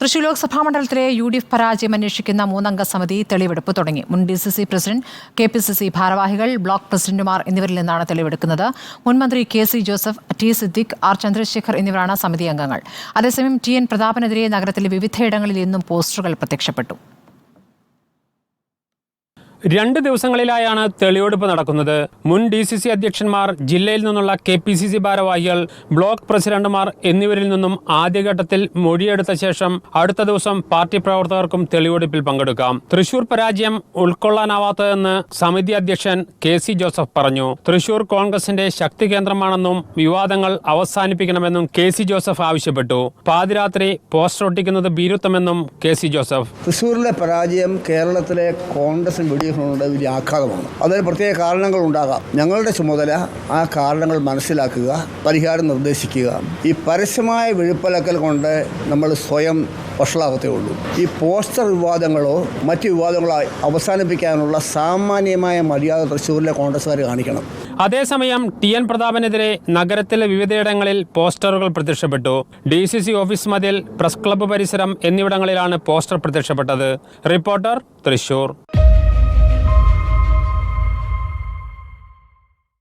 തൃശൂർ ലോക്സഭാ മണ്ഡലത്തിലെ UDF പരാജയം അന്വേഷിക്കുന്ന 3-അംഗ സമിതി തെളിവെടുപ്പ് തുടങ്ങി. മുൻ DCC പ്രസിഡന്റ്, KPCC ഭാരവാഹികൾ, ബ്ലോക്ക് പ്രസിഡന്റുമാർ എന്നിവരിൽ നിന്നാണ് തെളിവെടുക്കുന്നത്. മുൻമന്ത്രി KC Joseph, T Siddique, R Chandrasekhar എന്നിവരാണ് സമിതി അംഗങ്ങൾ. അതേസമയം TN പ്രതാപനെതിരെ നഗരത്തിലെ വിവിധയിടങ്ങളിൽ ഇന്നും പോസ്റ്ററുകൾ പ്രത്യക്ഷപ്പെട്ടു. 2 ദിവസങ്ങളിലായാണ് തെളിവെടുപ്പ് നടക്കുന്നത്. മുൻ DCC അധ്യക്ഷന്മാർ, ജില്ലയിൽ നിന്നുള്ള KPCC ഭാരവാഹികൾ, ബ്ലോക്ക് പ്രസിഡന്റുമാർ എന്നിവരിൽ നിന്നും ആദ്യഘട്ടത്തിൽ മൊഴിയെടുത്ത ശേഷം അടുത്ത ദിവസം പാർട്ടി പ്രവർത്തകർക്കും തെളിവെടുപ്പിൽ പങ്കെടുക്കാം. തൃശൂർ പരാജയം ഉൾക്കൊള്ളാനാവാത്തതെന്ന് സമിതി അധ്യക്ഷൻ KC ജോസഫ് പറഞ്ഞു. തൃശൂർ കോൺഗ്രസിന്റെ ശക്തി കേന്ദ്രമാണെന്നും വിവാദങ്ങൾ അവസാനിപ്പിക്കണമെന്നും KC ജോസഫ് ആവശ്യപ്പെട്ടു. പാതിരാത്രി പോസ്റ്റർ ഒട്ടിക്കുന്നത് ഭീരുത്വമെന്നും KC ജോസഫ്. തൃശൂരിലെ പരാജയം കേരളത്തിലെ കോൺഗ്രസിന് വലിയ ആഘാതമാണ്. അതിന് പ്രത്യേക കാരണങ്ങൾ ഉണ്ടാകാം. ഞങ്ങളുടെ ചുമതല ആ കാരണങ്ങൾ മനസ്സിലാക്കുക, പരിഹാരം നിർദ്ദേശിക്കുക. ഈ പരസ്യമായ വിഴുപ്പലക്കൽ കൊണ്ട് നമ്മൾ സ്വയം വഷളാകത്തേ ഉള്ളൂ. ഈ പോസ്റ്റർ വിവാദങ്ങളോ മറ്റു വിവാദങ്ങളോ അവസാനിപ്പിക്കാനുള്ള സാമാന്യമായ മര്യാദ തൃശ്ശൂരിലെ കോൺഗ്രസ്സുകാർ കാണിക്കണം. അതേസമയം TN പ്രതാപനെതിരെ നഗരത്തിലെ വിവിധയിടങ്ങളിൽ പോസ്റ്ററുകൾ പ്രത്യക്ഷപ്പെട്ടു. DCC ഓഫീസ് മതിൽ, പ്രസ് ക്ലബ്ബ് പരിസരം എന്നിവിടങ്ങളിലാണ് പോസ്റ്റർ പ്രത്യക്ഷപ്പെട്ടത്. റിപ്പോർട്ടർ, തൃശൂർ.